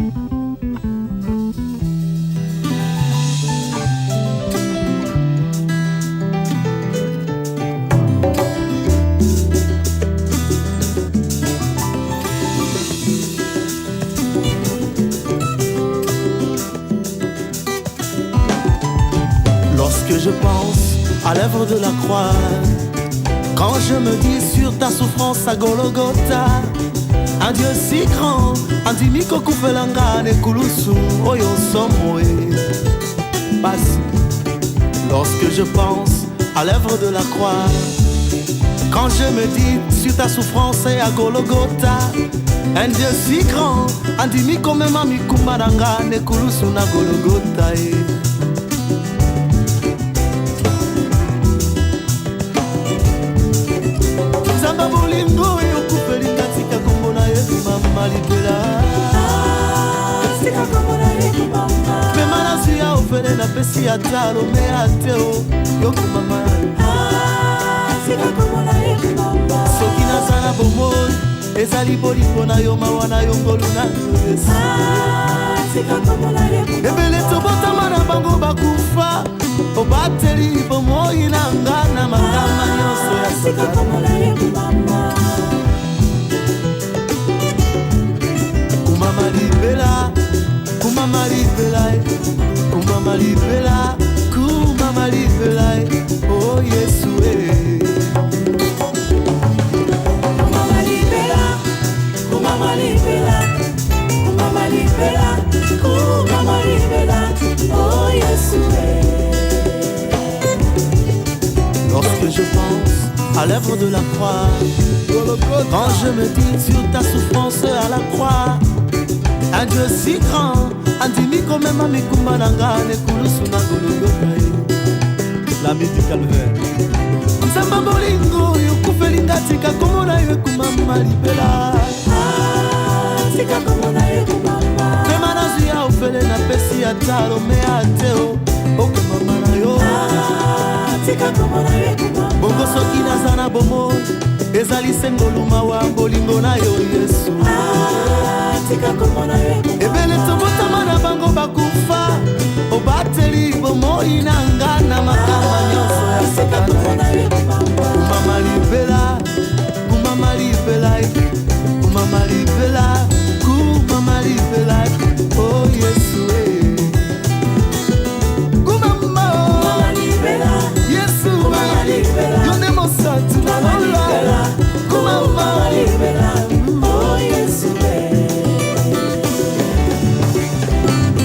Lorsque je pense à l'œuvre de la croix, quand je me dis sur ta souffrance à Golgotha, un Dieu si grand, andimiko kufelanga ne kulusu oyo somoe. Passe. Lorsque je pense à l'œuvre de la croix, quand je me dis sur ta souffrance et à Golgotha, un Dieu si grand, andimiko mema mikumbaranga ne kulusu na Golgotha. Zamba bolingo yo kupeli katika kombo na Yesu mama libela. Sika kombo na Yesu mama. Mema na siya ofele na pesi ya talo me ateo yo kumama. Sika kombo na Yesu mama. Soki na sana bomoi ezali bolingo na yo mawa na yo ngolu na Yesu. Sika kombo na Yesu mama. Ebele tobotama na bango bakufa. Obateli bomoi na ngana makama nyonso ya sika kombo na Yesu mama. Kumama libela, kumama libela, kumama libela, kumama libela, oh Yesu Kumama libela, kumama libela, kumama libela, kumama libela, oh Yesu Lorsque je pense à l'œuvre de la croix, quand je me dis sur ta souffrance à la croix, un Dieu si grand, andimiko mema mikumbananga ne kulusu na Golgotha. L'ami du calvaire. Nzamba bolingo yokufeli ngatika komona yo kumama libela. Sika komona yo kumama. Mema na zia ofele na pesi ya talo me ateo okumama na yo. Sika komona yo kumama. Bongo soki nazana bomo ezali sengoluma wa bolingo na yo Yesu. Ebele tobotama na bango bakufa obateli bomoi na ngana makama nyonso ya Satana. Kumama libela, kumama libela, kumama libela, kumama libela, oh Yesu Kumama libela, Yesu yone mosatu na lola. Kumama libela, oh Yesu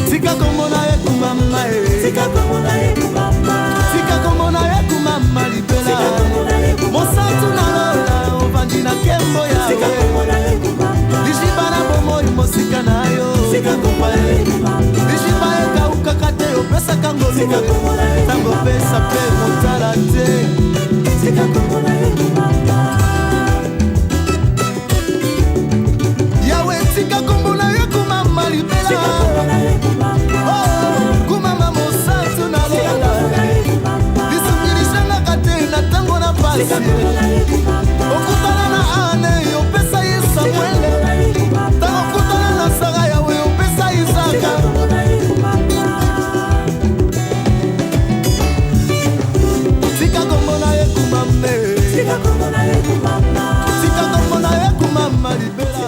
Sika komona ye kumama Sika komona ye kumama Sika komona ye kumama libela Mosatu na lola ovandi na kembo ya Sika komona ye kumama Lishiba na bomoi mosika na yo Sika komona ye kumama Lishiba ye kauka kate yo pesa kangolu Sika komona ye kumama Tango pesa pe motala te Sika komona ye kumama Yahweh sika komona ye kumama libela Sika komona ye kumama Kumama mosatu na lola Lisungirishanga kate na tango na pasi Okutana na ane yo pesa ye Samuele Tango kutana na Sara yawe yo pesa Isaka Sika komona ye kumame Sika komona ye kumama Sika komona ye kumama libela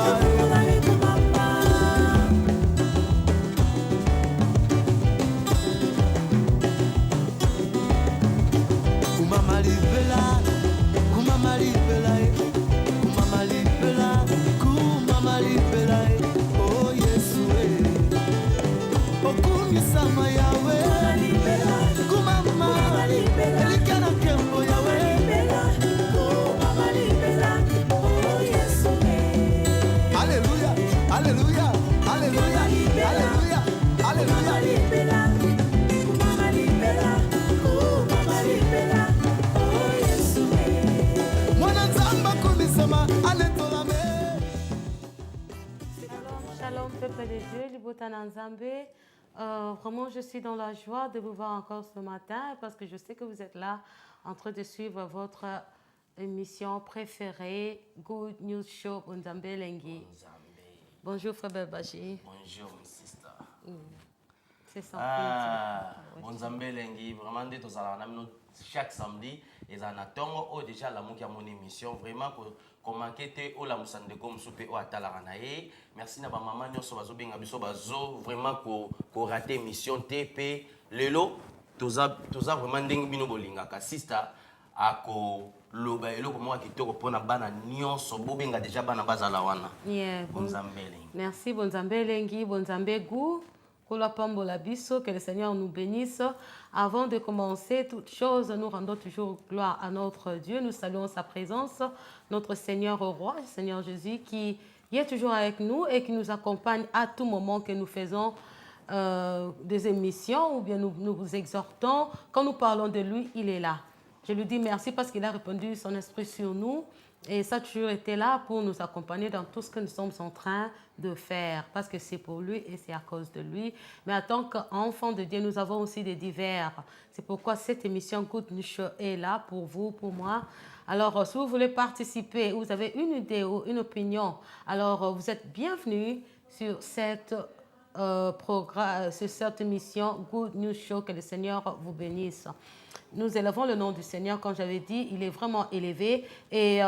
Vraiment, je suis dans la joie de vous voir encore ce matin parce que je sais que vous êtes là en train de suivre votre émission préférée, Good News Show Nzambe Lengi. Bonjour, frère Belbaji. Bonjour, mon sister. C'est ça. Bon Zambé Lengi, vraiment, de tous chaque samedi, et en attendant, déjà, la moukia mon émission, vraiment, comment était au la moussande comme soupe au atalaranae. Merci na ba maman nyoso bazo benga biso bazo vraiment ko rater émission TP lelo toza vraiment ndenge bino bolingaka sister ako loba eloko moko kitoko pona bana nyonso bobenga déjà bana bazala wana. Bon Zambé Lengi. Merci bon Zambé Lengi, bon Zambé Gou. Que le Seigneur nous bénisse. Avant de commencer toute chose, nous rendons toujours gloire à notre Dieu. Nous saluons sa présence, notre Seigneur roi, le Seigneur Jésus, qui est toujours avec nous et qui nous accompagne à tout moment que nous faisons des émissions ou bien nous vous exhortons. Quand nous parlons de lui, il est là. Je lui dis merci parce qu'il a répandu son esprit sur nous. Et ça a toujours été là pour nous accompagner dans tout ce que nous sommes en train de faire. Parce que c'est pour lui et c'est à cause de lui. Mais en tant qu'enfants de Dieu, nous avons aussi des divers. C'est pourquoi cette émission Good News Show est là pour vous, pour moi. Alors, si vous voulez participer, vous avez une idée ou une opinion, alors vous êtes bienvenus sur cette sur cette émission Good News Show. Que le Seigneur vous bénisse. Nous élevons le nom du Seigneur, comme j'avais dit, il est vraiment élevé. Et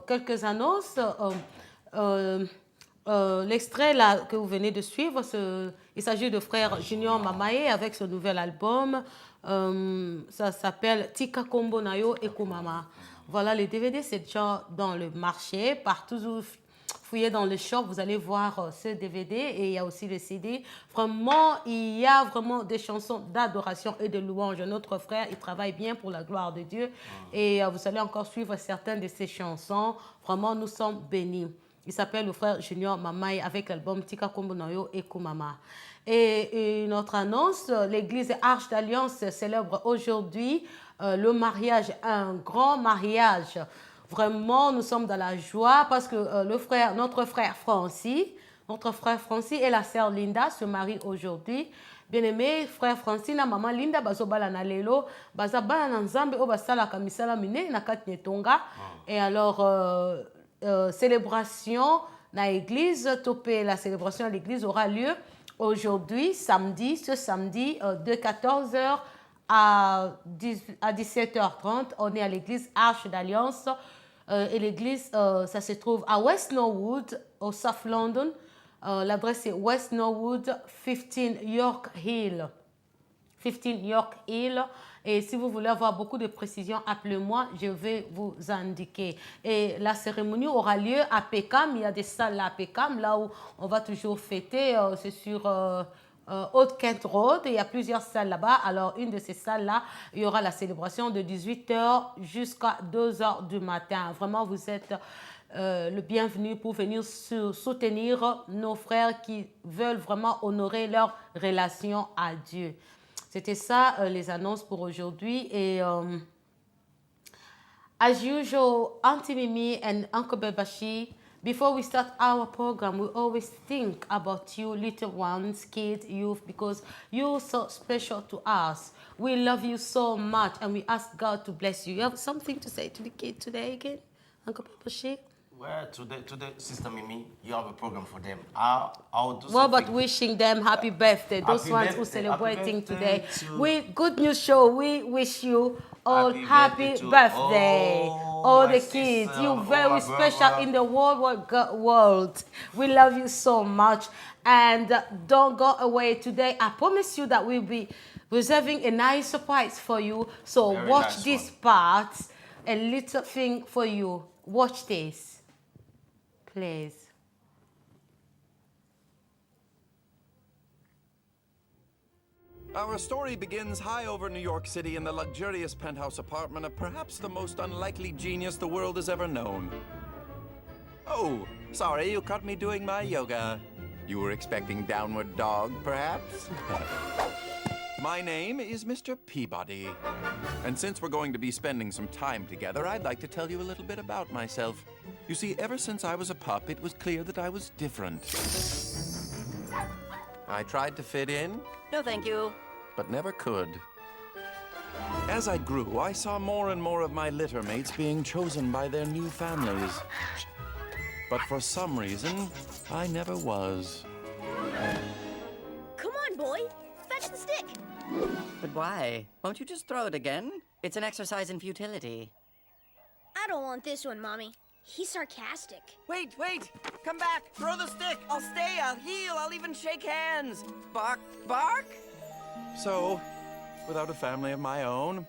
quelques annonces, l'extrait là que vous venez de suivre, il s'agit de frère Junior Mamaye avec son nouvel album. Ça s'appelle Tika Kombo Nayo Ekumama. Voilà, les DVD, c'est déjà dans le marché, partout où fouillez dans le shop, vous allez voir ce DVD et il y a aussi le CD. Vraiment, il y a vraiment des chansons d'adoration et de louange. Notre frère, il travaille bien pour la gloire de Dieu et vous allez encore suivre certaines de ses chansons. Vraiment, nous sommes bénis. Il s'appelle le frère Junior Mamaye avec l'album Tika Kombo Nayo Ekumama. Et une autre annonce, l'église Arche d'Alliance célèbre aujourd'hui le mariage, un grand mariage. Vraiment, nous sommes dans la joie parce que notre frère Francis et la sœur Linda se marient aujourd'hui. Bien-aimé, frère Francis na maman Linda bazobala na lelo, bazabala na nzambe o basala kamisala mine na katnetonga. Et alors célébration na église topé, la célébration à l'église aura lieu aujourd'hui, ce samedi de 14h à 17h30. On est à l'église Arche d'Alliance. Et l'église, ça se trouve à West Norwood, au South London. L'adresse est West Norwood, 15 York Hill. 15 York Hill. Et si vous voulez avoir beaucoup de précisions, appelez-moi, je vais vous indiquer. Et la cérémonie aura lieu à Peckham. Il y a des salles à Peckham, là où on va toujours fêter. C'est sur Old Kent Road. Il y a plusieurs salles là-bas. Alors, une de ces salles-là, il y aura la célébration de 18h jusqu'à 2h du matin. Vraiment, vous êtes le bienvenu pour venir soutenir nos frères qui veulent vraiment honorer leur relation à Dieu. C'était ça, les annonces pour aujourd'hui. Et as usual, Auntie Mimi and Uncle Bebashi, before we start our program, we always think about you, little ones, kids, youth, because you're so special to us. We love you so much, and we ask God to bless you. You have something to say to the kids today again, Uncle Bebashi? Well, today, Sister Mimi, you have a program for them. I'll do what about wishing them happy birthday? Those ones who are celebrating today. Good News Show, we wish you all happy birthday. All the kids, you're very special in the world. We love you so much. And don't go away today. I promise you that we'll be reserving a nice surprise for you. So very watch nice this part, a little thing for you. Watch this. Please. Our story begins high over New York City in the luxurious penthouse apartment of perhaps the most unlikely genius the world has ever known. Oh, sorry, you caught me doing my yoga. You were expecting downward dog, perhaps? My name is Mr. Peabody. And since we're going to be spending some time together, I'd like to tell you a little bit about myself. You see, ever since I was a pup, it was clear that I was different. I tried to fit in. No, thank you. But never could. As I grew, I saw more and more of my litter mates being chosen by their new families. But for some reason, I never was. Come on, boy. Fetch the stick. But why? Won't you just throw it again? It's an exercise in futility. I don't want this one, Mommy. He's sarcastic. Wait! Come back! Throw the stick! I'll stay, I'll heal, I'll even shake hands! Bark! So, without a family of my own,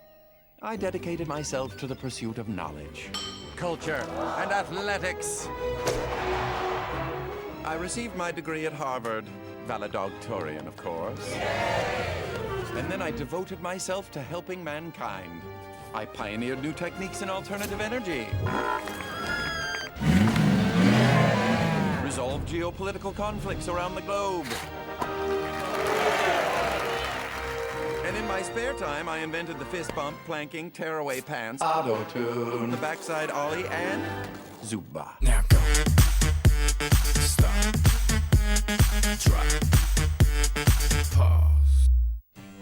I dedicated myself to the pursuit of knowledge, culture, and athletics. I received my degree at Harvard, valedictorian, of course. And then I devoted myself to helping mankind. I pioneered new techniques in alternative energy. Resolved geopolitical conflicts around the globe. And in my spare time, I invented the fist bump, planking, tearaway pants, auto-tune, the backside ollie, and Zumba. Now go. Stop. Drop. Pause.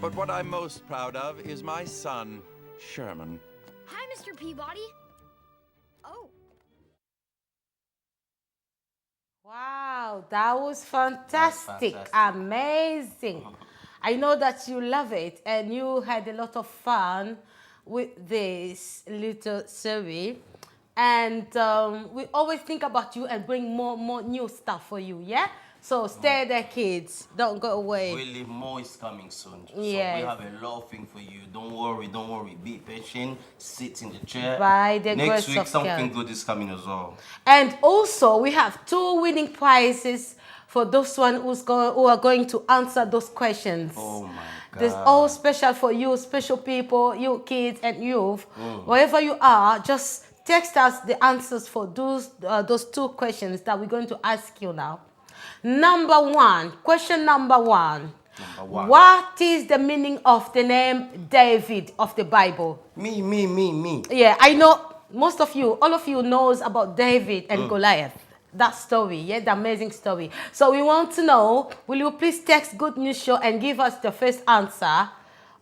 But what I'm most proud of is my son, Sherman. Hi, Mr. Peabody. Oh. Wow, that was fantastic. fantastic. Amazing. I know that you love it and you had a lot of fun with this little series. And we always think about you and bring more new stuff for you, yeah? So stay there, kids. Don't go away. Really, more is coming soon. So Yes. we have a lot of things for you. Don't worry. Be patient. Sit in the chair. By the Next grace week, of something God. good is coming as well. And also, we have 2 winning prizes for those who are going to answer those questions. Oh my God. This all special for you, special people, you kids and youth. Wherever you are, just text us the answers for those 2 questions that we're going to ask you now. Question number one. What is the meaning of the name David of the Bible? Me. Yeah, I know most of you, all of you knows about David and Goliath. That story, yeah, the amazing story. So we want to know, will you please text Good News Show and give us the first answer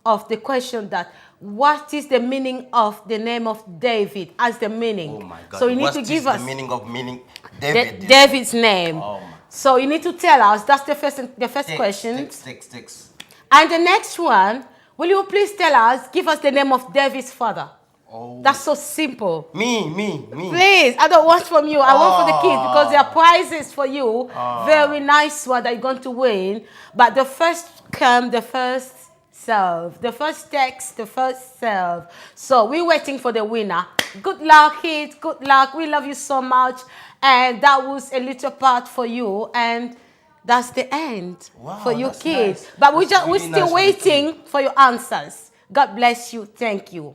of the question that what is the meaning of the name of David as the meaning? Oh my God. So you need What to is give the us meaning of David? David's name. Oh my. So you need to tell us, that's the first question. Text. And the next one, will you please tell us, give us the name of David's father? Oh. That's so simple. Me. Please, I don't want from you. I want for the kids because there are prizes for you. Very nice one that you're going to win. But the first come, the first serve. The first text, the first serve. So we're waiting for the winner. Good luck, kids. Good luck. We love you so much. And that was a little part for you. And that's the end for you that's kids. nice. But we're That's really still nice for the waiting for your answers. God bless you. Thank you.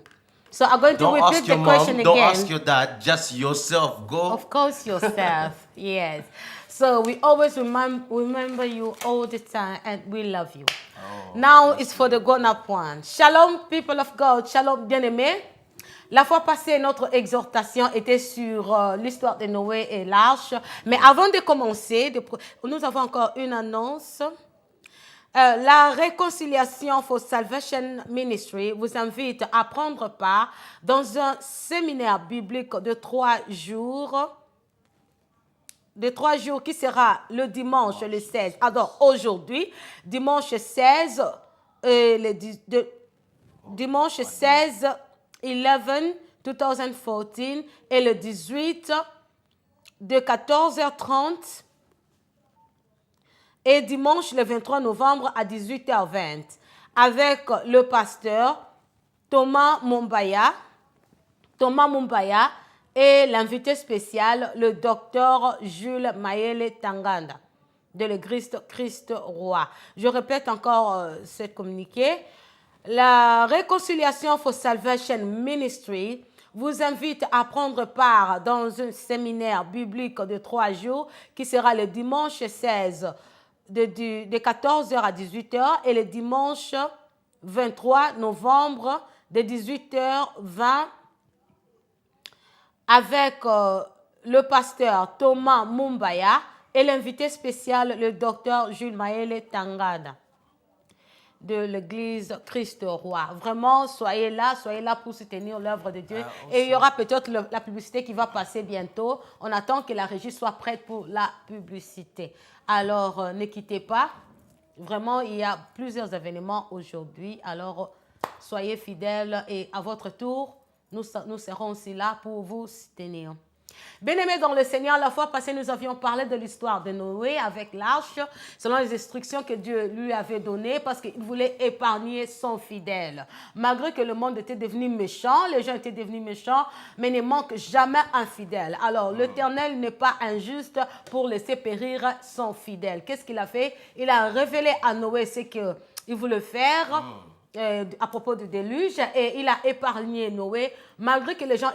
So I'm going to Don't repeat ask the your question mom. again. Don't ask your dad. Just yourself. Go. Of course, yourself. Yes. So we always remember you all the time, and we love you. Now it's for the grown-up one. Shalom, people of God. Shalom, bien-aimés. La fois passée, notre exhortation était sur l'histoire de Noé et l'arche. Mais avant de commencer, nous avons encore une annonce. La Réconciliation for Salvation Ministry vous invite à prendre part dans un séminaire biblique de 3 jours. De 3 jours qui sera le dimanche le 16. Alors aujourd'hui, dimanche 16, dimanche 16, 2014 et le 18 de 14h30 et dimanche le 23 novembre à 18h20 avec le pasteur Thomas Mumbaya et l'invité spécial, le docteur Jules Mayele Tanganda de l'Église Christ Roi. Je répète encore ce communiqué. La Réconciliation for Salvation Ministry vous invite à prendre part dans un séminaire biblique de 3 jours qui sera le dimanche 16 de 14h à 18h et le dimanche 23 novembre de 18h20 avec le pasteur Thomas Mumbaya et l'invité spécial, le docteur Jules Mayele Tangada. de l'église Christ Roi. Vraiment, soyez là pour soutenir l'œuvre de Dieu. Et il y aura peut-être la publicité qui va passer bientôt. On attend que la régie soit prête pour la publicité. Alors, ne quittez pas. Vraiment, il y a plusieurs événements aujourd'hui. Alors, soyez fidèles et à votre tour, nous serons aussi là pour vous soutenir. Bien-aimés dans le Seigneur, la fois passée, nous avions parlé de l'histoire de Noé avec l'arche, selon les instructions que Dieu lui avait données, parce qu'il voulait épargner son fidèle. Malgré que le monde était devenu méchant, les gens étaient devenus méchants, mais il ne manque jamais un fidèle. Alors, l'Éternel n'est pas injuste pour laisser périr son fidèle. Qu'est-ce qu'il a fait? Il a révélé à Noé ce qu'il voulait faire. À propos du déluge, et il a épargné Noé, malgré que les gens,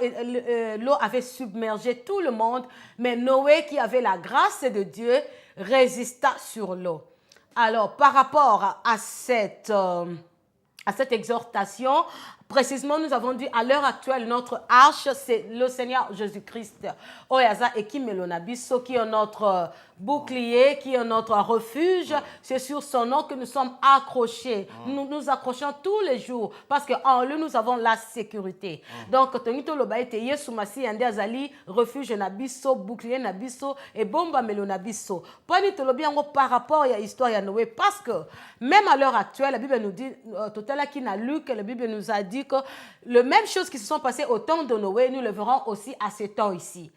l'eau avait submergé tout le monde, mais Noé, qui avait la grâce de Dieu, résista sur l'eau. Alors, par rapport à cette exhortation, précisément, nous avons dit à l'heure actuelle, notre arche, c'est le Seigneur Jésus-Christ. Oyaza et Kimelonabiso, qui est notre bouclier, qui est notre refuge. C'est sur son nom que nous sommes accrochés. Nous nous accrochons tous les jours parce qu'en lui, nous avons la sécurité. Donc, Tonito Lobaïte, Yesu Masi, Azali, refuge Nabiso, bouclier Nabiso et bomba Melonabiso. Par rapport à l'histoire de Noé, parce que même à l'heure actuelle, la Bible nous dit, Totala qui n'a lu, que la Bible nous a dit que les mêmes choses qui se sont passées au temps de Noé, nous le verrons aussi à ce temps ici.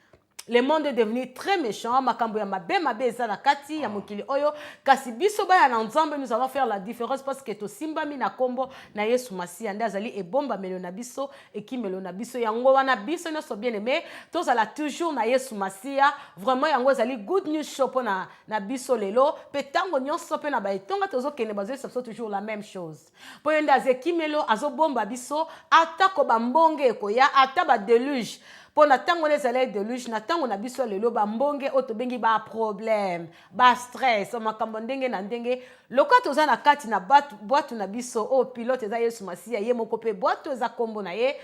Le monde est devenu très méchant. Makambo ya mabe eza na kati ya mokili oyo. Kasi biso ba ya nzambe, nous allons faire la différence parce que to simba mi na kombo na Yesu Masiya nde azali e bomba melo na biso e kimelo na biso yango wana biso nyonso bien aimé. Tous ala toujours na Yesu Masiya. Vraiment yango azali good news show na biso lelo. Pe tango nyonso pe na ba etonga tozo kene bazo ça toujours la même chose. Po yende aze kimelo azo bomba biso ata ko ba mbonge ekoya ata ba déluge. Pour n'attendre les élèves de luge, n'attendre na biso lelo ba mbonge otobengi ba problème, ba stress, ma kambondenge na ndenge. Lokato za na kati na boîte na biso o pilote za Yesu Masiya ye moko pe boîte za kombo na ye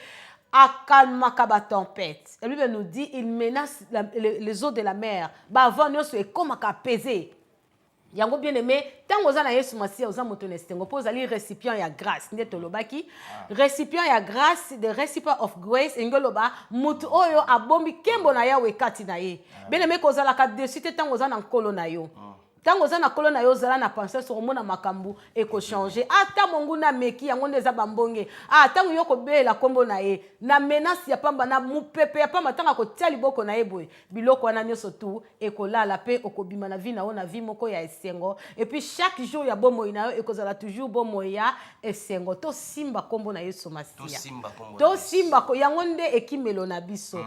akalmaka ba tempête. Et lui nous dit il menace les eaux de la mer. Ba vent nyonso e komaka peser. Yango bien aimé, tant aux na Yesu Masiya aux moto nestengo pose ali récipient ya grâce nde tolobaki récipient ya grâce the recipient of grace ngoloba mutu oyo abombi kembo na yawe kati na ye bien aimé kozala ka dessus tant aux na nkolo na yo tango za na kolo na yo zala na penser sur mona makambu e ko changer ata mongu na meki yango ndeza bambonge tango yo ko bela kombo na ye na menace ya pamba na mupepe ya pamba tanga ko tia liboko na ye boy biloko wana nyoso tu e ko lala pe okobima na vie na ona vie moko ya esengo et puis chaque jour ya bomo ina yo e ko zala toujours bomo ya esengo to simba kombo na Yesu Masiya to simba ko yango nde ekimelo na biso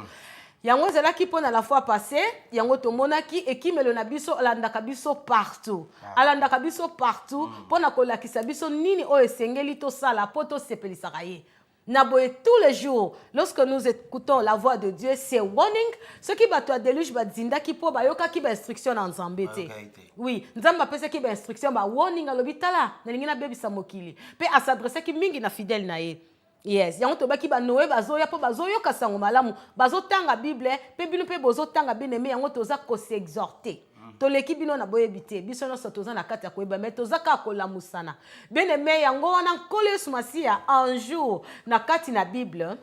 yango zelaki pona la fois passée yango to monaki ekimelo na biso alandaka biso partout alandaka biso partout pona kolakisa biso nini o esengeli to sala poto sepelisaka ye na boye tous les jours lorsque nous écoutons la voix de Dieu c'est warning ce qui ba to déluge ba zinda ki po ba yoka ki ba instruction en nzambe te oui nzamba pesa ki ba instruction ba warning alobitala na lingina bebisa mokili pe a s'adresser ki mingi na fidèle na ye. Yes, yango to baki ba Noé bazoya po bazoyo kasango malamu bazotanga Bible pe bino pe bozotanga bien-aimé yango toza ko s'exhorter to leki bino na boyebite biso no toza na kati ya koyeba mais toza ka kolamusana bien-aimé yango wana nkolo Yesu Masiya un jour na kati na Bible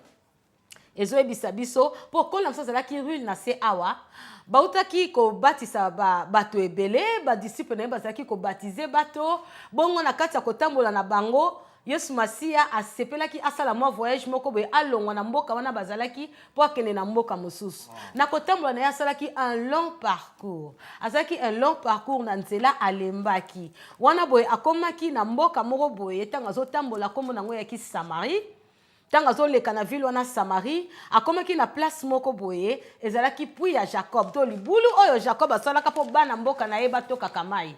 ezoyebisa biso po kola msazala ki rule na se awa bautaki ko batisa bato ebele ba disciple na bazaki ko baptiser bato bongo na kati ya kotambola na bango Yesu Masiya asepelaki asala mwa voyage moko boye alongwa na mboka wana bazalaki po akende na mboka mosusu na kotambola na ye asalaki un long parcours azalaki un long parcours na nzela alembaki wana boye akomaki na mboka moko boye tanga azotambola kombo nango yaki Samarie tanga azoleka na ville wana Samarie akomaki na place moko boye ezalaki puits ya Jacob to libulu oyo Jacob asalaka po bana mboka na ye batokaka mai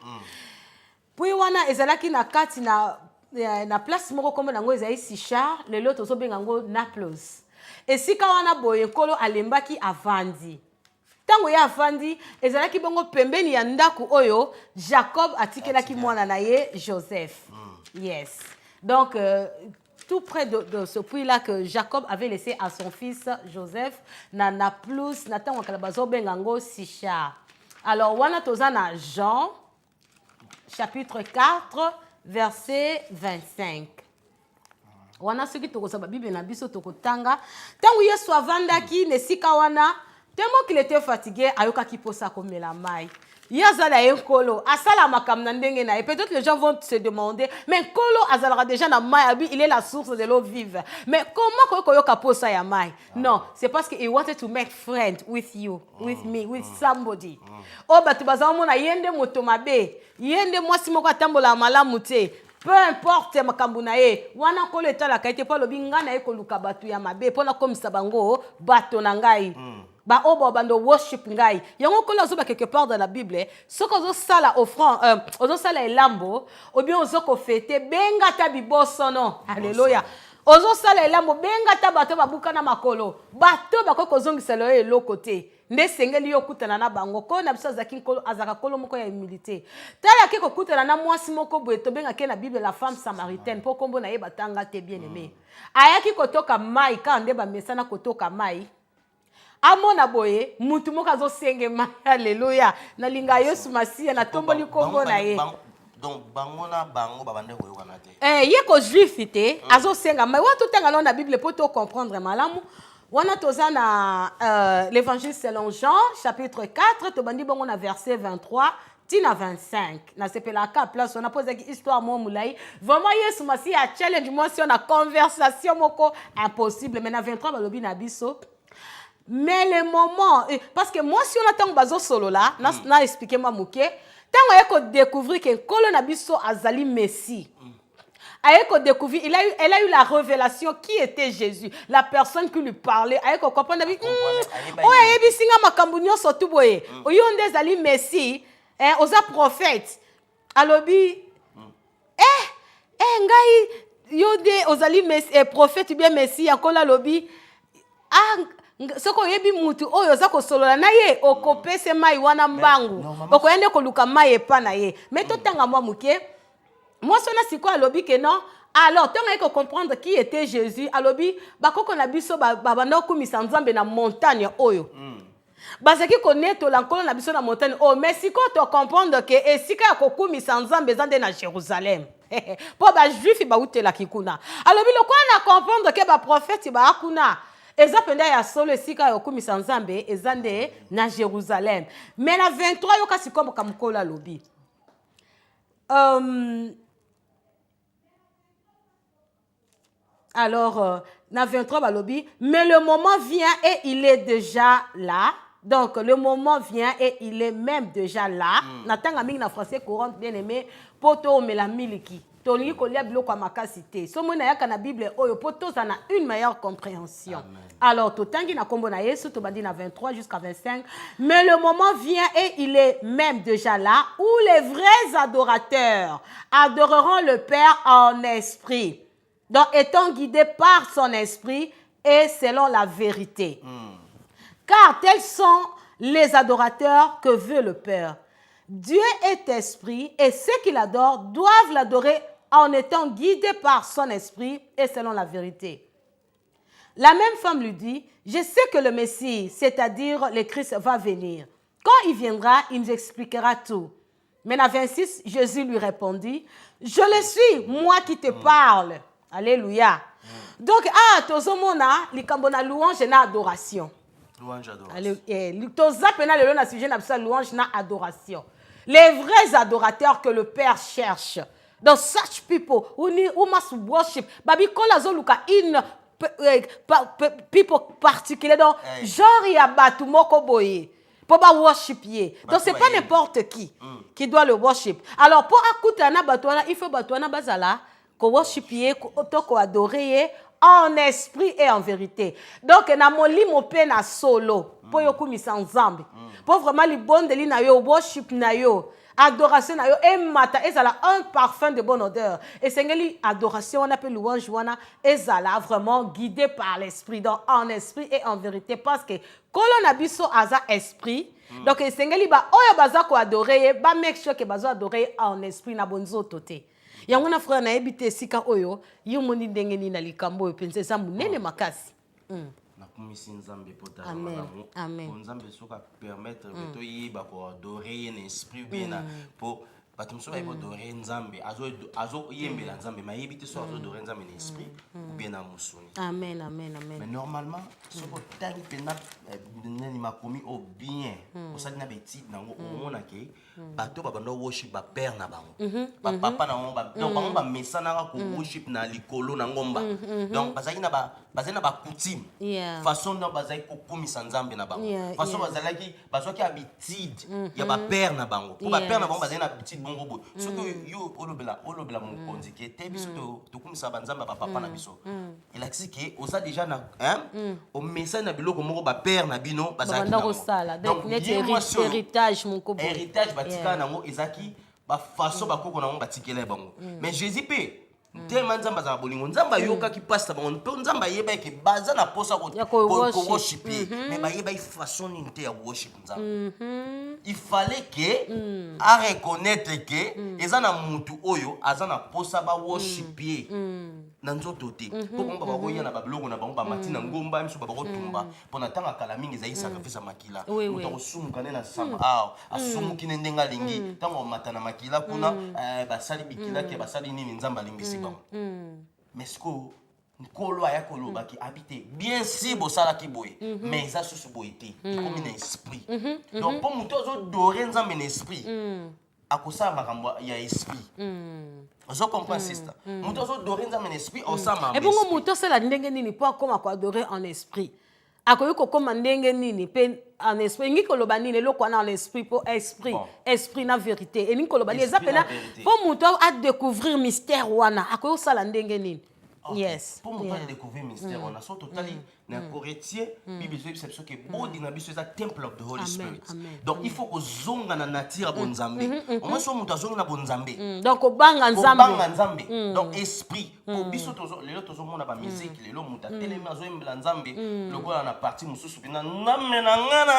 puits wana ezalaki na kati na place moko kombo nango ezali Sichar lelo tozobenga ngo Naples esika wana boye nkolo alembaki avandi tango ya avandi ezalaki bongo pembeni ya ndaku oyo Jacob atikelaki mwana na ye Joseph yes donc tout près de ce puits là que Jacob avait laissé à son fils Joseph na Naples na tango kala bazobenga ngo Sichar alors wana toza na Jean chapitre 4 verset 25. Wana soki tokozaba Bible na biso tokotanga tango Yesu avandaki nesika wana tellement qu'il était fatigué ayokaki posa komela mai. Yazala Nkolo, asala makam na ndenge na. Et peut-être les gens vont se demander, mais Nkolo azalera déjà na mai, il est la source de l'eau vive. Mais comment koyoka posa ya mai? Non, c'est parce que he wanted to make friend with you, with me, with somebody. Oh batu bazamo na yende moto mabe, yende mwasi moko atambola malamu te. Peu importe makambo na ye, wana kolo etala kaite pa lobi nga na ye koluka batu ya mabe, pona komisa bango bato na ngai. Ba obo bando worship ngai. Yango kolo zo ba quelque part dans la Bible, soko zo sala offrande, ozo sala elambo, ou bien ozo ko fete benga ta biboso no. Alléluia. Ozo sala elambo benga ta bato babuka na makolo. Bato bako kozongisa lo elo côté. Nde sengeli yo kutana na bango ko na biso zaki nkolo azaka kolo moko ya humilité. Tala ke ko kutana na mwasi moko boye to benga ke na Bible la femme samaritaine po kombo na ye batanga te bien aimé. Ayaki kotoka mai ka nde ba mesana kotoka mai. Amona boye mutu moko azo senge mai. Alléluia. Na linga Yesu Masia na tomboli kombo na ye. Donc bangona bango babande koyokana te. Ye ko juif te azo senga mai wa to tanga na Bible po to comprendre malamu. Wana toza na l'évangile selon Jean chapitre 4 to bandi bongo na verset 23 tina 25 na sepelaka place on a posé histoire mo mulai vraiment Yesu Masi a challenge moi si on a conversation moko impossible mais na 23 balobi na biso mais le moment parce que moi si on attend bazo solo là na expliquer moi muke tango yeko découvrir que kolo na biso azali Messie. Elle a eu la révélation qui était Jésus, la personne qui lui parlait. Elle a compris. Oh, elle singa makambunyo sotu boye. Oyonde zali Messie, oza prophète. Alobi ngai yonde ozali Messie prophète bien Messie akola lobi. Soko yebi mutu oyo oza kosolola na ye okopese mai wana mbangu. Okoyende koluka mai epa na ye. Mais totanga mwa muke. Moi, si quoi alobi que non. Alors, tant qu'on comprendre qui était Jésus, alobi, bakoko na biso babanda kumisa nzambe na montagne oyo. Bazaki connaître l'encolo na biso na montagne oh, mais si quoi tu comprendre que et si ka kokumisa nzambe zande na Jérusalem. Pour ba juif ba utela kikuna. Alobi le quoi na comprendre que ba prophète ba akuna. Eza penda ya solo esika yokumisa nzambe ezande na Jérusalem. Mais na 23 yo kasi kombo kamkola alobi. Alors, na 23 balobi, mais le moment vient et il est déjà là. Donc, le moment vient et il est même déjà là. Natanga mingi na français courant bien aimé, poto mela miliki. Toli kolia biloko makasité. Somo na yaka na Bible oyo poto ça na une meilleure compréhension. Amen. Alors, totangi na kombo na Yesu to bandi na 23 jusqu'à 25, mais le moment vient et il est même déjà là où les vrais adorateurs adoreront le Père en esprit. Donc, étant guidés par son esprit et selon la vérité. Car tels sont les adorateurs que veut le Père. Dieu est esprit et ceux qui l'adorent doivent l'adorer en étant guidés par son esprit et selon la vérité. La même femme lui dit, je sais que le Messie, c'est-à-dire le Christ, va venir. Quand il viendra, il nous expliquera tout. Mais à 26, Jésus lui répondit, je le suis, moi qui te parle. Alléluia. Donc, tozomona, likambona louange na adoration. Louange adoration. Tozapena le na sujet na louange na adoration. Les vrais adorateurs que le Père cherche. Donc, such people who must worship. Babi kola zoluka in people particulier. Donc, genre ya batu moko boye. Pour ba worship ye. Donc, c'est pas n'importe qui doit le worship. Alors, pour akuta na batuana, il faut batuana bazala. Ko worship ye, ko adorer en esprit et en vérité. Donc na molimo pe na solo po yokumisa nzambe. Po vraiment li bonde li na yo worship na yo, adoration na yo e mata ezala un parfum de bonne odeur. Et sengeli adoration on appelle louange wana ezala vraiment guidé par l'esprit, donc en esprit et en vérité parce que kolon abiso aza esprit. Donc sengeli ba oyo baza ko adorer ba make sure que bazo adorer en esprit na bonzo toté. Yango na frère na ebite sika oyo yomoni ndenge ni na likambo yo penze za munene makasi. Na kumisi nzambe pota. Amen. Amen. Nzambe soka permettre to yiba ko adorer en esprit bien pour bato mosusu bayebi odore nzambe azoyembela nzambe mayebi te so azodore nzambe na esprit ou bien na mosuni. Amen, amen, amen. Mais normalement soki otangi mpenza nani makomi o bien osali na baétude nango omonake bato babanda worship bapere na bango bapapa na bango donc bango bamesanaka koworship na likolo na ngomba donc bazalaki na bacoutume façon donc bazalaki kokumisa nzambe na bango façon bazwaki habitude ya bapere na bango po bapere na bango bazali na habitude bongo boye soki yo olobela mokonzi ke te biso tokumisa banzambe bapapa na biso elakisi ke oza déjà na omesani na biloko moko bapere na bino bazalaki donc héritage batika nango ezalaki bafaçon bakoko nango batikela bango mais Jésus mpe tellement nzambe azala bolingo nzambe ayokaki mpasi na bango mpe nzambe ayebaki ke baza na mposa koworship ye mais bayebaki façon nini te ya worship nzambe il fallait que areconnaître ke eza na mutu oyo aza na mposa baworship ye na nzoto te mpo bango bakoya na babiloko na bango bamati na ngomba miso bakotumba mpo na ntango akala mingi ezali sacrifice ya makila moto akosumuka nde na samba awa asumuki ne ndenge alingi ntango omata na makila kuna basali bikilaki basali nini nzambe alimbisi bango mais sikoyo nkolo aya kolobaki abi te bien si bosalaki boye mais eza susu boye te ekomi na esprit donc mpo moto azodore nzambe na esprit akosala makambo ya esprit ozo comprendre sister moto azodore nzambe na esprit osala makambo ebongo moto asala ndenge nini mpo akoma koadore en esprit akoki kokoma ndenge nini mpe en esprit ngi koloba nini eloko wana en esprit mpo esprit na vérité elingi koloba nini eza pena mpo moto adécouvrir mystère wana akoki kosala ndenge nini yes pour moto adécouvrir mystère wana so totali na Corinthiens Bible dit que body na biso eza temple of the Holy Spirit donc il faut kozonga na nature bonzambe au moins so moto azonga na bonzambe donc obanga nzambe donc esprit pour biso lelo tozomona ba musique lelo moto atelemi azoyembela nzambe lokola na partie mosusu pena nzambe na ngana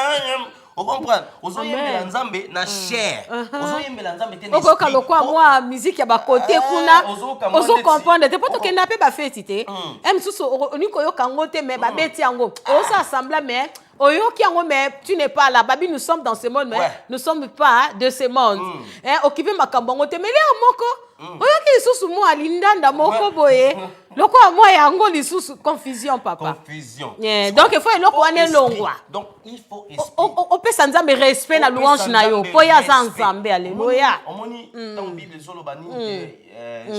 on comprend ozoyembela nzambe na chair ozoyembela nzambe te na esprit okoka lokwa moi musique ya ba côté kuna ozo comprendre te poto kenda pe ba fête te msusu oniko yoka ngote mais beti yango osa assemblée mais oyoki yango mais tu n'es pas là babi nous sommes dans ce monde mais nous sommes pas de ce monde occupé makambo ngote mais leo moko oyoki lisusu mo alindanda moko boye loko moi yango lisusu confusion papa donc il faut eloko wana longwa donc il faut esprit on peut sans nzambe respect na louange na yo po ya za nzambe alléluia omoni dans Bible zoloba ni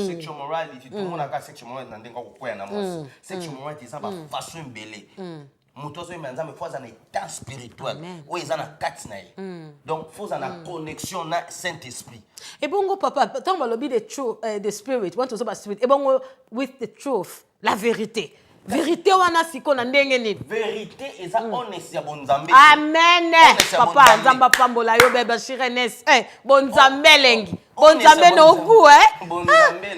sexual morality tout le monde a sexual morality na ndenga kokoya na mwasi sexual morality ça ba façon mbele moto ozoyembela nzambe fo aza na état spirituel oyo eza na kati na ye donc fo aza na connexion na saint esprit ebongo papa ntango balobi the spirit want to say spirit ebongo with the truth la vérité vérité wana siko na ndenge nini vérité eza honest ya bonzambe amen papa nzamba pambola yo beba shirenes bonzambe lengi bonzambe no gu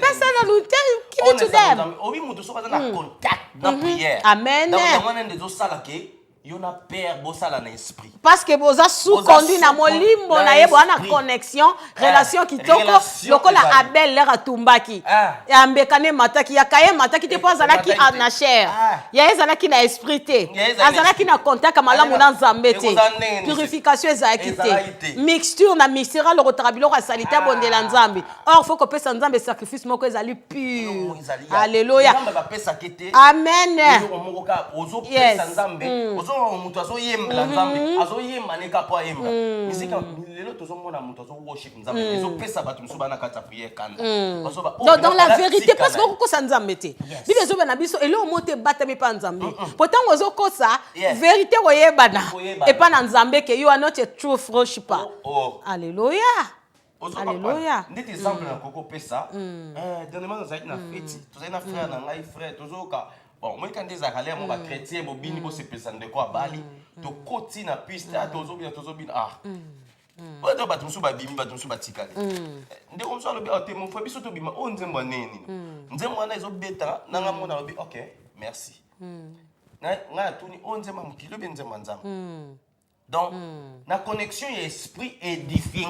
pesa na lute give it to them obi mutu soka na contact na prière amen donc wana ndezo sala ke yo na père bosala na esprit parce que boza sous conduit na molimbo na yebo na connexion relation kitoko lokola Abel lera tumbaki ya mbekane mataki ya kaye mataki te po azalaki na chair ya ezalaki na esprit te azalaki na contact malamu na nzambe te purification ezalaki te mixture na mystère le retrabilo ka salité bondela nzambe or faut que pesa nzambe sacrifice moko ezali pur alléluia amen ozo pesa nzambe moto azoyembela nzambe azoyemba ne kapo ayemba misika lelo tozomona moto azo worship nzambe ezopesa bato mosusu bana kati ya prière kanda dans la vérité parce que okokosa nzambe te bible ezobe na biso elo mote batami pa nzambe pourtant ozokosa vérité oyebana epa na nzambe ke you are not a true worshiper alléluia alléluia ndeti exemple na koko pesa dernièrement tozalaki na fête tozali na frère na ngai frère tozoka bon moi quand des akale mo ba chrétien bo bini bo se pesa ndeko abali to koti na piste tozobina oto bato musu ba bimi bato musu batikale ndeko musu alobi te mon frère biso to bima o nzembo neni nzembo na ezo beta nanga mona alobi OK merci na tuni o nzembo mukilo be nzembo nzambe Donc, la connexion et esprit édifié.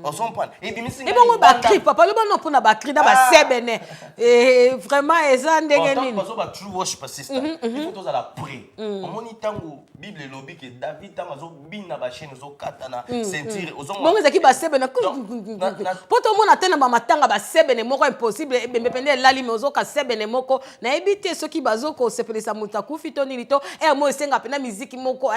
On s'en prend. Et bien, et bon, on cri, papa, le bon pour na cri na ba sebene. Et vraiment, eza ndenge nini. Parce que true worship system. Il faut tous à la prier. Au moment où Bible et lobby que David tamazo bina ba chaîne zo katana sentir. Bon, ezaki ba sebene. Po to mona tena ba matanga ba sebene moko impossible. E me pende lali mozo ka sebene moko. Na ebite soki bazoko sepelisa mutaku fito nilito. E mo esenga pena musique moko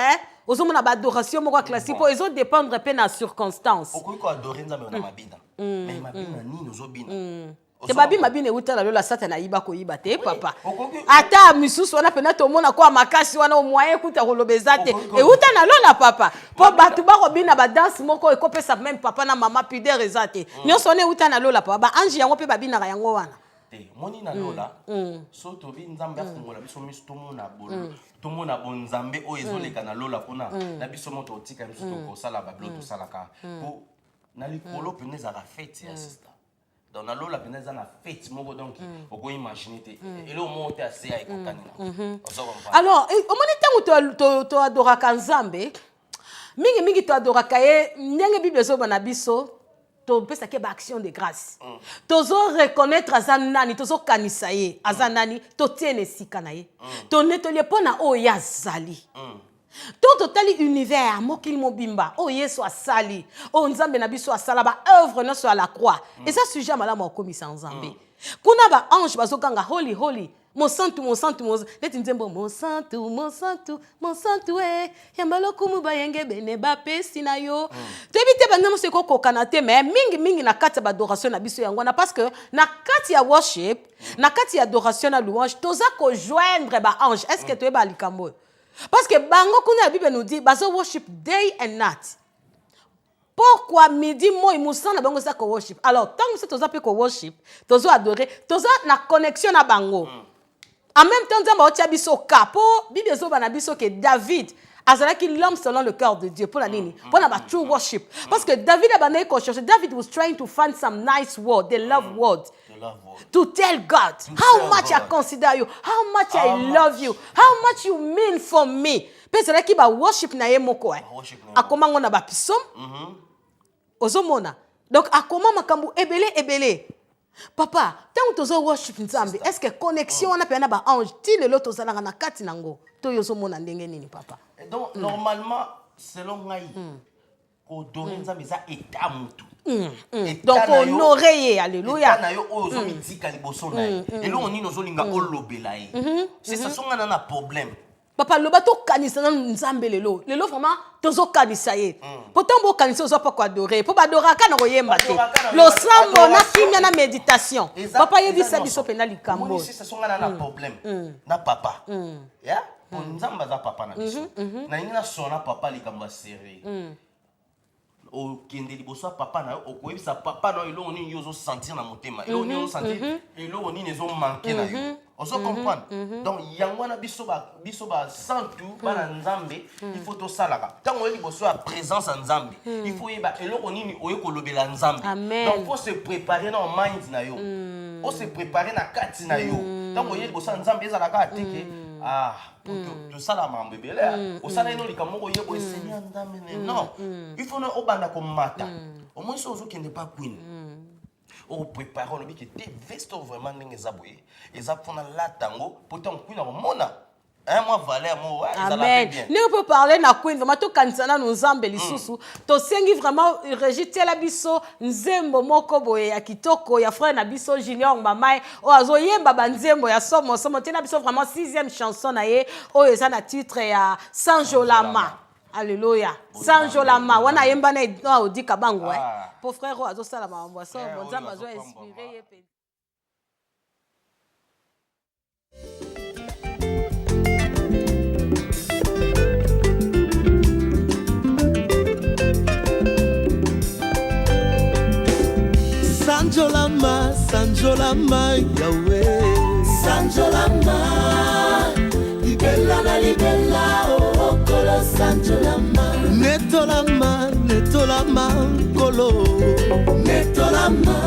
ozomona ba adoration moko classique po ezo dépendre pe na circonstance. Okoko adorer nzambe na mabina. Mais mabina ni nozobina. Te babi mabine utala lola satana yiba ko yiba te papa. Ata misusu wana pena to mona kwa makasi wana o moyen kuta kolobeza te. E utana lola papa. Po batu ba ko bina ba danse moko e ko pesa même papa na mama pudeur ezate. Nyonso ne utana lola papa ba ange yango pe babina yango wana. Moni na lola so to bi nzambe afungola biso miso to mona bolo to mona bonzambe o ezoleka na lola pona na biso moto otika biso to ko sala ba bloto salaka po na likolo peneza ka fête ya sister dans na lola peneza na fête moko donc oko imaginer te et le monte assez à ekokanina. Alors au moni tango to adoraka nzambe mingi to adoraka ye ndenge bible zo bana biso to pesa ke ba action de grâce tozo reconnaître azanani tozo kanisa ye azanani to tiene sikana ye to netoli pona o ya zali to totali univers mokili mobimba o yeso asali o nzambe na biso asala ba œuvre no sur la croix et ça sujet malamu okomisa nzambe kuna ba ange bazokanga holy holy mon santu neti nzembo mon santu yambalo kumu bayenge bene ba pesi na yo tebite bana mose ko kokana te mais mingi na kati ba adoration na biso yango na parce que na kati ya worship na kati ya adoration na louange toza ko joindre ba ange est-ce que tu ba likambo parce que bango kuna la Bible nous dit bazo worship day and night. Pourquoi midi moi imusa na bango ça ko worship. Alors tant que toza pe ko worship tozo adorer toza na connexion na bango. En même temps, nous avons biso capo, Bible zo bana biso que David azalaki l'homme selon le cœur de Dieu pour la nini, pour la true worship. Parce que David a bané ko chercher. David was trying to find some nice word, the love word. To tell God how much I consider you, how much I love you, how much you mean for me. Parce que ba worship na ye moko akoma ngona ba pisom. Ozomona. Donc akoma makambu ebele. Papa, tant que tu worship nzambe, est-ce que connexion on a pena ba ange ti le lot ozala na kati nango to yozo mona ndenge nini papa? Donc normalement selon ngai ko donner nzambe za état mutu. Donc honorer alléluia. Na yo ozo mitika liboso na ye. Et là on ni nozo linga olobela ye. C'est ça son ngana na problème. Papa le bateau kanisa na nzambe lelo vraiment tozo kanisa ye. Pourtant bo kanisa ozo pas ko adorer. Po badora kana ko yemba te. Lo sambo na kimia na méditation. Papa yebi sa biso pena likambo. C'est ça son ngana na problème. Na papa. Ya? Pour nzamba za papa na biso. Na ina sona papa likambo sérieux. Au kende liboso papa na o koyebisa papa na elo oni yozo sentir na motema elo oni yozo sentir elo oni nezo manquer na yo ozo comprendre donc yango na biso ba santu bana nzambe il faut to salaka tango liboso ya présence en nzambe il faut yeba elo oni ni oyeko lobela nzambe donc faut se préparer na mind na yo faut se préparer na kati na yo tango liboso nzambe ezalaka ateke tout ça la mambe belé au ça no likamoko yebo Seigneur nzambe non il faut no obanda ko mata au moins ça qui n'est pas queen au préparer le bic te veste vraiment ndenge zaboye ezapona la tango pourtant queen au mona moi valeur moi amen nous peut parler na queen vraiment to kanisana no nzambe lisusu to sengi vraiment régiter la biso nzembo moko boye ya kitoko ya frère na biso Junior Mamai o azoyemba banzembo ya somo tena biso vraiment 6e chanson na ye o eza na titre ya Sanjolama. Alléluia. Sanjolama wana yemba na odika bango pour frère o azosala mambo so bonzamba zo inspirer ye pe. Sanjolama, Yahweh. Sanjolama, libella, oh, kolo Sanjolama. Netolama, kolo. Netolama,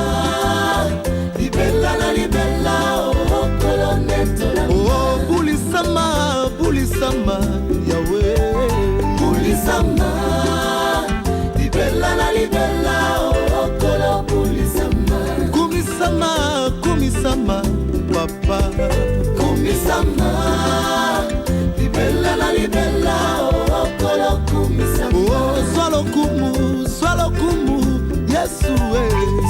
libella, oh, kolo netolama. Oh, bulisama, Yahweh. Yesu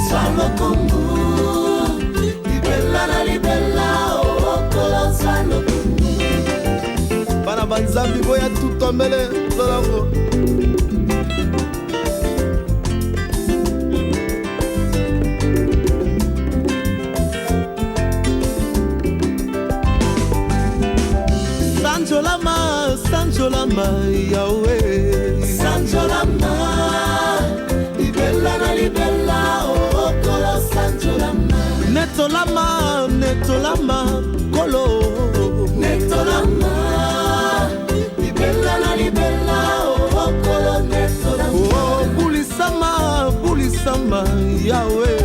Salokumbu Libella na libella Okolo Salokumbu Bana banzambi boya tutombele Zolango Sanjolama Yahweh Sanjolama Libella na libella Okolo Sanjolama Netolama Kolo Netolama Libella na libella Okolo Netolama Oh Bulisama Yahweh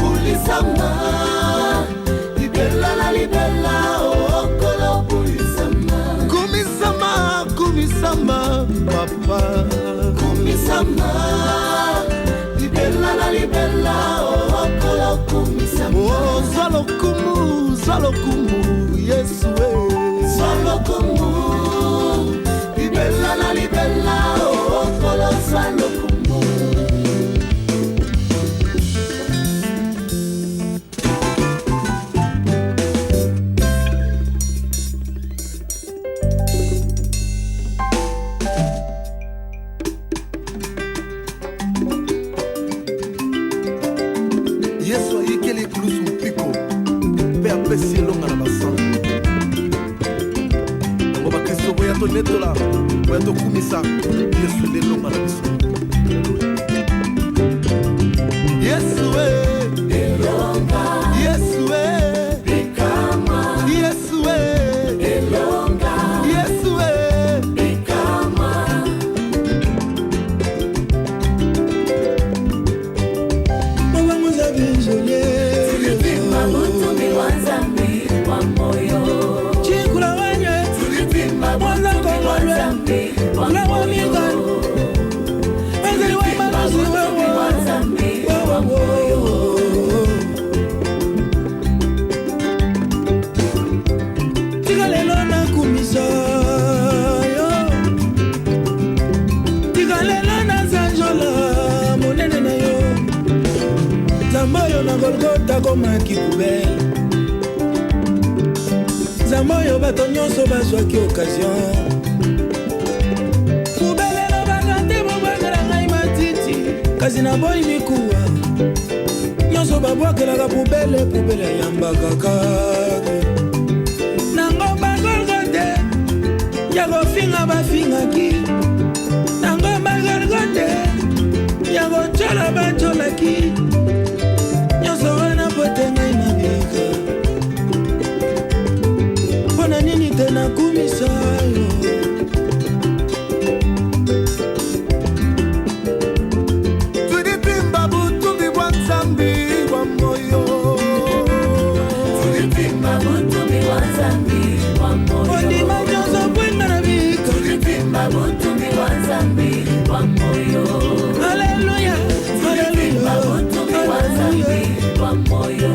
Bulisama Libella na libella Okolo Bulisama Kumisama Papa Kumisama Libella na libella Okolo Kumisama Oh Zalokumu Yesu Zalokumu Libella na libella Okolo Zalokumu Netola, Puerto Kumisa, Yesu de Loma Yesu Elonga, Yesu Bikama, Yesu Elonga, Yesu Bikama. Mama muza binjole, tulipima mutu miwanzambi wa moyo. Chikula wanye, tulipima mwana kongolwe, mwana wamiga. Ezeli wa maluzi wewe, wa moyo. Tika lelo na kumisa yo, tika lelo na zanjola monene na yo. Zamboyo na Golgotha koma kikubele, Zamboyo bato nyonso bazwaki occasion. Kubele na bakante bobwakela ngai matiti, kasi na boyi mikuwa nyonso babwakelaka pubele yambaka kaka. Nango bagolgote ya kofinga bafingaki, nango bagolgote ya kocola bacolaki. Nyonso wana pote ngai na bika, mpona nini te nakumisa yo. Tulipimba butumbi bwa nzambi wa moyo, tulipimba butumbi bwa nzambi wa moyo. Ondima nyonso bwinga na bika, tulipimba butumbi bwa nzambi wa moyo. Haleluya, haleluya, butumbi bwa nzambi wa moyo.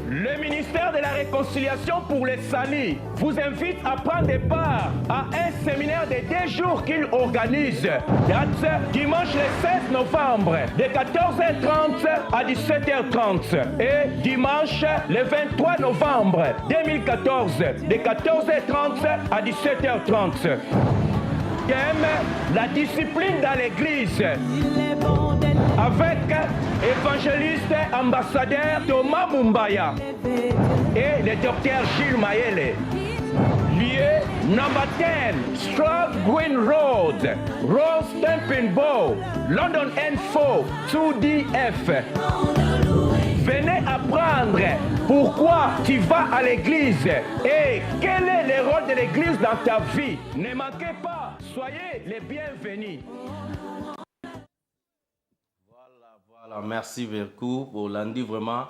Le ministère de la Réconciliation pour les Salis vous invite à prendre part à un séminaire de 2 jours qu'il organise. Date dimanche le 16 novembre de 14h30 à 17h30 et dimanche le 23 novembre 2014 de 14h30 à 17h30. Thème, la discipline dans l'église. Avec évangéliste ambassadeur Thomas Mumbaya et le docteur Gilles Mayele. Lieu number 10, Stroud Green Road, Rose Tempinbow, London N4 2DF. Venez apprendre pourquoi tu vas à l'église et quel est le rôle de l'église dans ta vie. Ne manquez pas. Soyez les bienvenus. Voilà, merci beaucoup. Pour lundi, vraiment,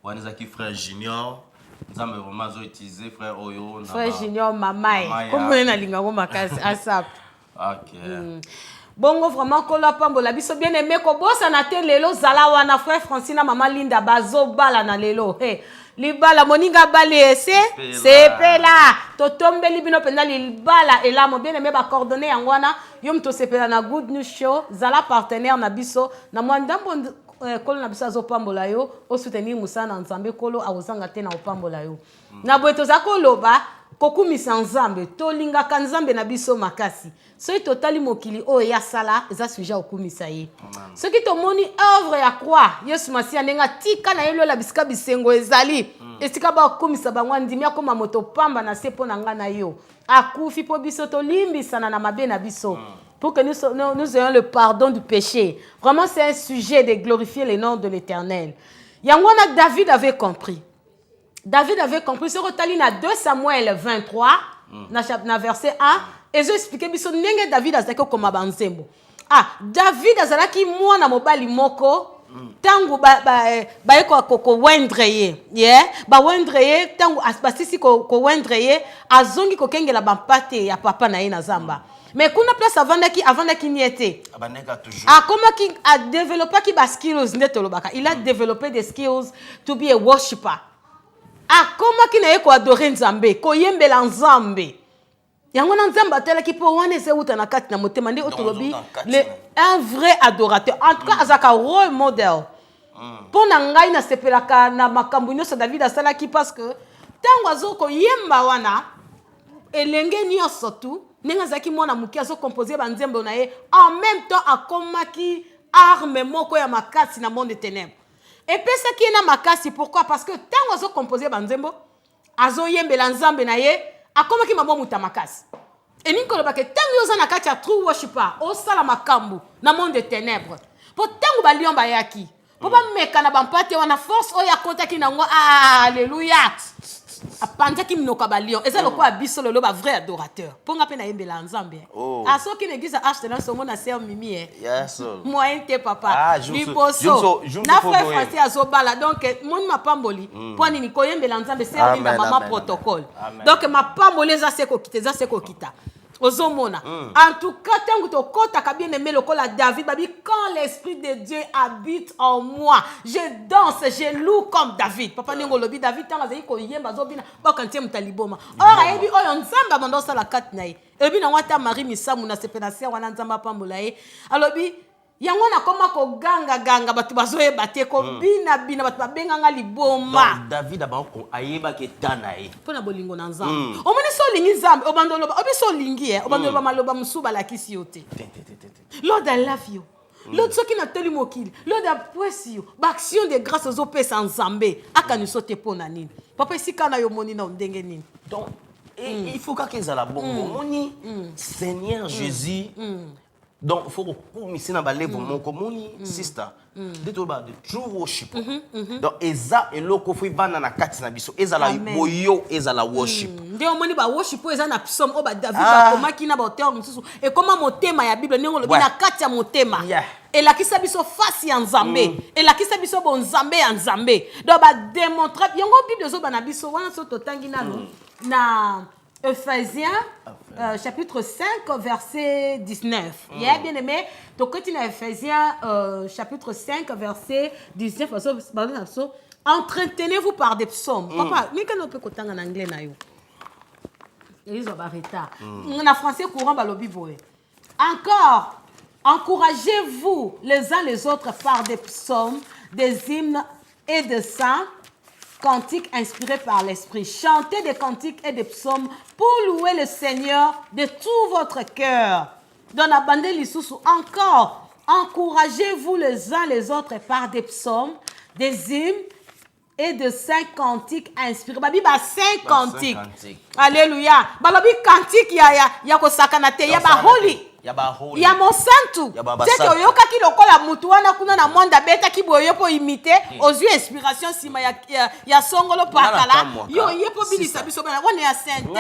on a qui frère Junior. Nous avons vraiment utilisé frère Oyo. Frère Junior, Mamaï. Comment on a linga makasi asap. Ok. Bongo vraiment kola pambola biso bien aimé ko bossa na te lelo zala wana frère Francina maman Linda bazo bala na lelo. Hey, libala moninga bale c'est pela. To tombe libino penda libala et là mon bien aimé ba coordonner yangwana yom to sepela na Good News Show zala partenaire na biso na mwandambo kolo na biso azopambola yo o soutenir musana nzambe kolo awozanga te na opambola yo na boye tozako loba kokumisa nzambe tolingaka nzambe na biso makasi soki totali mokili oyo ya sala eza sujet okumisa ye soki tomoni œuvre ya croix yesu masiya ndenge atika na ye lola bisika bisengo ezali esika bakumisa bango andimi akoma moto pamba na se mpo na nga na yo akufi mpo biso tolimbisana na mabe na biso pour que nous ayons le pardon du péché. Vraiment, c'est un sujet de glorifier le nom de l'Éternel. Yangwana, David avait compris. David avait compris. Ce retali na 2 Samuel 23, na verset 1, et je expliquais biso nenge David azaki koma banzembo. Ah, David azalaki mwana mobali moko, tangu ba ko wendre ye. Yeah, ba wendre ye tangu asbasisi ko wendre ye, azongi ko kengela bampate ya papa na ye na zamba. Mais kuna place avant qui n'y était. Comment qui a développé qui bas skills netolobaka. Il a développé des skills to be a worshipper. Comment qui n'a ko adorer Nzambe, ko yembela Nzambe. Yango na Nzamba tela ki po wane se uta na kati na motema ndi otolobi un vrai adorateur. En tout cas azaka role model. Pour na ngai na sepelaka na makambu nyoso David asala ki parce que tango azoko yemba wana elenge nyoso tu nenga zaki mwana muki azo composer banzembo na ye en même temps akomaki arme moko ya makasi na monde des ténèbres. Et puis ça qui est na makasi pourquoi parce que tango azo composer banzembo azo yembela nzambe na ye akomaki mamo muta makasi. Et ninkolo ba ke tango yoza na kati ya true worshiper o sala makambu na monde des ténèbres. Po tango ba lion ba yaki. Po ba meka na bampate wana force o ya kotaki na ngo alléluia. Apanda ki mnoka ba lion eza lokwa biso lelo ba vrai adorateur ponga pe na yembela nzambe aso ki l'église acheter na somo na sœur Mimi yes moyen te papa liposo na frère Français azobala donc mon mapamboli poni ni koyembela nzambe sœur Linda maman protocole donc mapamboli eza seko kita Ozomona. En tout cas, tant que tu as bien aimé le col à David, quand l'Esprit de Dieu habite en moi, je danse, je loue comme David. Papa Nengo lobi David tant que tu yemba zobina ba kantie mutaliboma. Or ayebi oyo nzamba bandosa la kat nae. Ebi na wata Marie Misamu na sepena wana nzamba pambola ye. Alobi yango na koma ko ganga batu bazoye bate ko bina batu babenganga liboma. Donc David abako ayeba ke tanae. Pona bolingo na nzambe. Omoni so lingi nzambe obandolo obi so lingi obandolo maloba musuba la kisi yote. Lord I love you. Lord soki na teli mokili. Lord I praise you. Ba action de grâce aux pesa nzambe akani sote pona nini. Papa isika na yo moni na ndenge nini. Donc il faut que la bongo moni Seigneur Jésus. Donc il faut que ici na balevo mon komoni sister de true worship. Donc eza eloko fu bana na kati na biso ezala boyo ezala worship. Ndio moni ba worship eza na psalm o ba David ba komaki na ba auteur mususu e koma motema ya Bible nengo lobi na kati ya motema. Et la kisa biso face ya Nzambe et la kisa biso bon Nzambe ya Nzambe. Donc ba démontrer yango Bible zo bana biso wana so totangi nanu na Ephésiens chapitre 5 verset 19. Yeah, bien aimé. Donc continue à Ephésiens chapitre 5 verset 19. Entretenez-vous par des psaumes. Papa, mais quand on peut kotanga en anglais na yo. Ils ont arrêté. En français courant balobi boy. Encore, encouragez-vous les uns les autres par des psaumes, des hymnes et des chants, cantiques inspirés par l'Esprit. Chantez des cantiques et des psaumes pour louer le Seigneur de tout votre cœur. Dans la bande Lissousou, encore, encouragez-vous les uns les autres par des psaumes, des hymnes et de 5 cantiques inspirés. Babi ba 5 cantiques. Alléluia. Babi cantique ya ko sakanate ya ba holy. ya mosantu tete oyokaki lokola mutu wana kuna na mwanda betaki boye po imite ozwi inspiration sima ya songolo pakala yo ye po bilisa biso bana wana ya sainte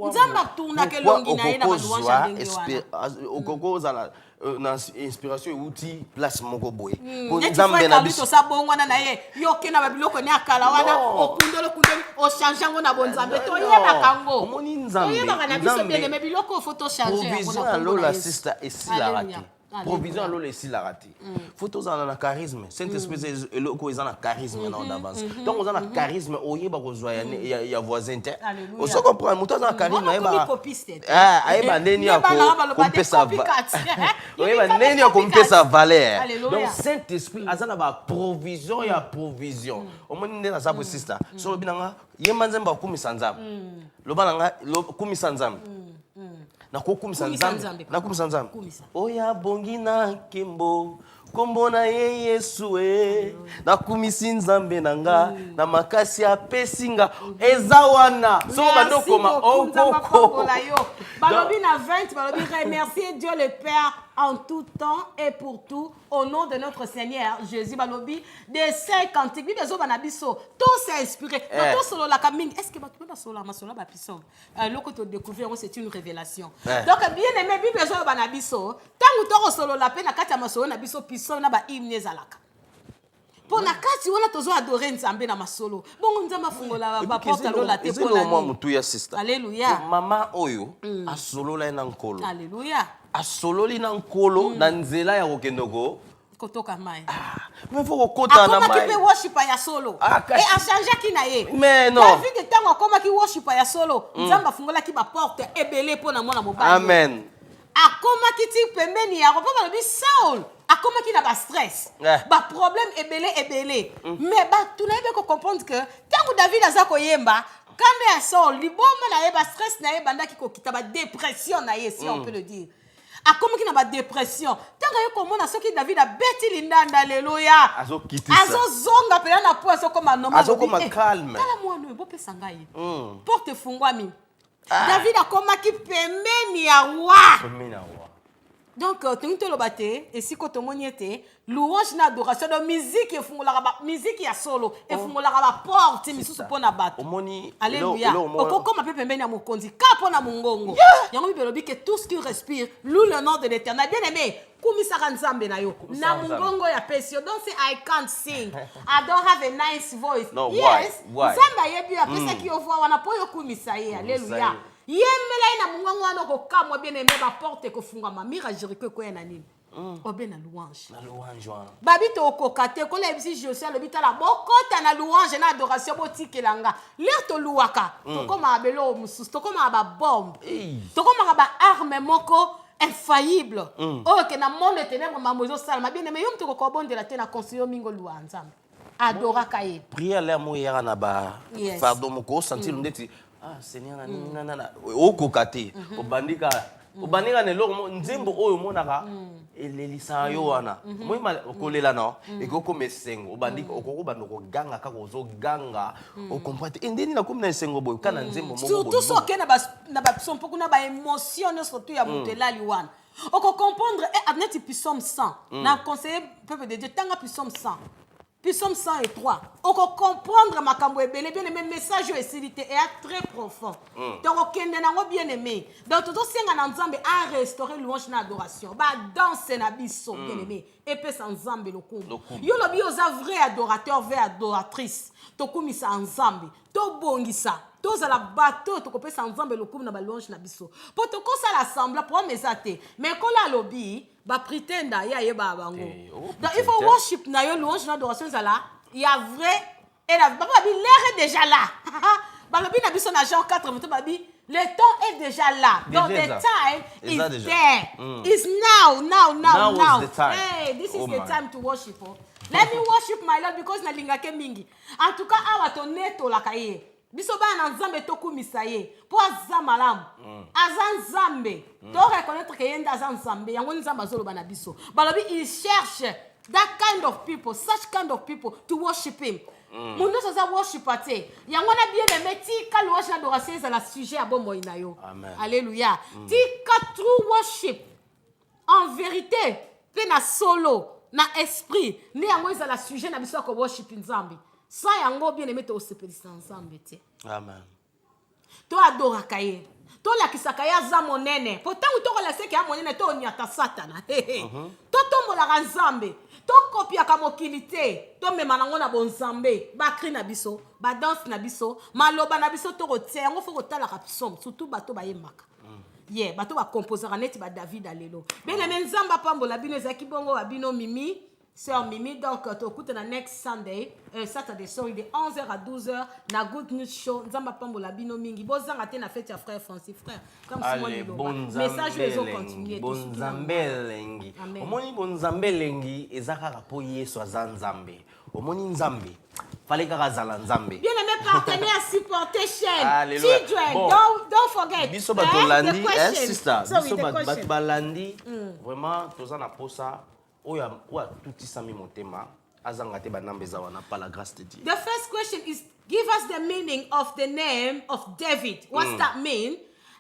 nzamba tourna ke longi na ye na balouange ndenge wana okoko zala na inspiration outil place moko boye nzambe na biso sa bongwana na ye yo ke na babiloko ne akala wana okundolo o changer ngo na bonzambe to yeba kango omoni nzambe yeba na biso bien mais biloko photo changer provision alo la sister esila rati provision alo la esila rati photo za na charisme saint esprit eloko eza na charisme na d'avance donc oza na charisme oyeba kozwa ya voisin te oso comprendre muto za na charisme ayeba neni ya kompesa oyeba neni ya kompesa valeur donc saint esprit aza na ba provision ya provision omoni ndena za sister so lobinanga yemba nzemba kumisa nzambe loba nanga kumisa nzambe nakumisa nzambe oya bongi na nkembo kombo na ye yesu nakumisi nzambe nanga na makasi apesinga eza wana so bandokoma okoko balobi na 20 balobi remercier Dieu le Père en tout temps et pour tout au nom de notre Seigneur Jésus balobi des saints cantiques biso bezo bana biso tous inspirés tout solo la kaming est-ce que batu ba solo ma solo ba piso loko to découvrir c'est une révélation donc bien aimé biso bezo bana biso tangu to solo la pe na kati ya masolo na biso piso na ba hymne zalaka pour na kati wana tozo adorer nzambe na masolo bongo nzamba fungola ba porte lola te pour la mutu ya sister alléluia mama oyo asolola na nkolo alléluia asololi na nkolo na nzela ya kokendoko kotoka mai mais faut kokota na mai akoma ki worship ya solo et a changer ki na ye mais non la vie de temps akoma ki worship ya solo nzamba fungola ki ba porte ebele pour na mwana mobali amen akoma ki ti pembeni ya ropa ba bi Saul akoma ki na ba stress ba problème ebele mais ba tu na ko comprendre que tangu David azako yemba quand ya Saul liboma na ye ba stress na ye banda ki ko kita ba dépression na ye si on peut le dire akomi ki na ba dépression tanga ye komona soki David a beti lindanda alléluia azozonga pela na po azokoma normal azokoma calme kala mwana bo pesa ngai porte fungwami David akoma ki pembeni ya roi donc tu lo baté et si ko tomoni ete louange na adoration de musique et fungola ba musique ya solo et fungola ba porte misusu pona bato omoni alléluia okokoma pe pembeni ya mokonzi ka pona mongongo yango bibelobi que tout ce qui respire loue le nom de l'Éternel bien aimé kumisaka nzambe na yo na mongongo ya pesio don't say I can't sing I don't have a nice voice yes nzambe yebi apesa ki yo voix wana po yo kumisa ye alléluia yemela ina mungongo wana ko kamwa bien aimé ba porte ko funga mamira Jéricho ko yana nini obe na louange babi to kokate ko lebisi Josué le bitala bokota na louange na adoration botikelanga l'air to luaka to koma abelo mususu to koma ba bombe to koma ba arme moko infaillible que na monde ténèbres mamozo salma bien aimé yom to ko bondela te na conseiller mingo louanza adora kaye prière la moyera na ba pardon moko sentir ndeti Seigneur na okokate obandika ne lo nzembo oyo monaka elelisa yo wana moima kolela na ekoko mesengo obandika okoko bandoko ganga kaka ozo ganga o comprendre endeni na komi na sengo boy kana nzembo moko surtout so ke na ba sompo kuna ba émotion surtout ya mutela liwana oko comprendre adneti psaume 100 na conseiller peuple de Dieu tanga psaume 100 Psaume 103. On peut comprendre ma cambo ebele bien aimé message est très profond. Donc on kendenango bien aimé. Donc tout senga na nzambe a restaurer louange na adoration. Ba danse na biso bien aimé. Et pe sans nzambe lokumu. Yo lobi oza vrai adorateur, vrai adoratrice. To kumisa nzambe. To bongisa. Toza la bateau to kopesa nzambe lokumu na ba louange na biso. Po to kosa l'assemblée pour mesate. Mais kola lobi ba pretenda ya yeba bango. Donc il faut worship na yo louange na adoration zala. Il y a vrai et la baba bi l'air est déjà là. Balobi na biso na Jean 4 babi le temps est déjà là. Donc the time is there. It's now. Hey, this is the time to worship. Let me worship my Lord because na lingake mingi. En tout cas awa to neto la kaye. Biso ba na nzambe to kumisa ye po aza malamu aza nzambe to reconnaître que yenda aza nzambe yango nzambe azoloba na biso balobi il cherche that kind of people such kind of people to worship him Mon nom c'est worship até. Yango na bien aimé tika louange l'adoration c'est la sujet à bon moïna yo. Alléluia. Tika true worship. En vérité, pe na solo, na esprit, ni yango c'est la sujet na biso ko worship nzambi. Sans yango bien aimé to sepelisa nzambi té. Amen. To adora kaye. To la kisaka ya za monene. Pourtant to ko la seke ya monene to nyata satana. To tombola nzambe. To kopia ka mokilité. To mema nango na bonzambe. Ba kri na biso, ba danse na biso, maloba na biso to rotie. Yango faut ko tala ka psom, surtout bato ba yemaka. Yeah, bato ba composer net ba David alelo. Ben na nzamba pambola bino ezaki bongo ba bino Mimi. Sœur Mimi, donc tu écoutes la next Sunday, Saturday, sorry, de 11h à 12h, na Good News Show, Nzamba Pambola Bino Mingi. Bozanga te na fête ya frère Francis, frère. Comme allez, bon message les autres continuer. Bon Nzambe. Omoni bon Nzambe lengi ezaka rapo Yesu Nzambe. Omoni Nzambe. Fallait kaka zala Nzambe. Bien aimé partenaire supporter chaîne. Alléluia. Children, bon. don't forget. Biso batolandi, sister. Biso question. balandi. Vraiment, tozana posa. Oya tuti sami motema azanga te banambeza wana par la grâce de Dieu. The first question is give us the meaning of the name of David. What's that mean?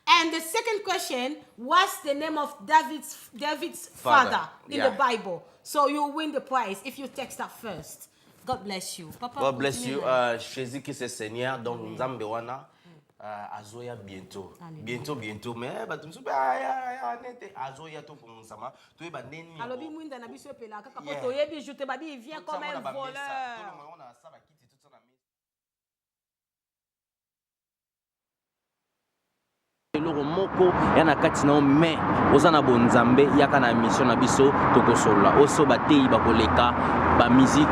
And the second question, what's the name of David's father in the Bible? So you win the prize if you text that first. God bless you. Papa, God bless you. Jésus Christ est Seigneur. Donc Nzambe wana azoya bientôt. Bientôt mais ba tumsu ya nete azoya to pour nsama to ba neni. Alobi mwinda na biso pela kaka ko to yebi joute ba il vient comme un voleur. Eloko moko ya na kati na mais ozana bonzambe yaka na mission na biso tokosola oso batei ba koleka ba musique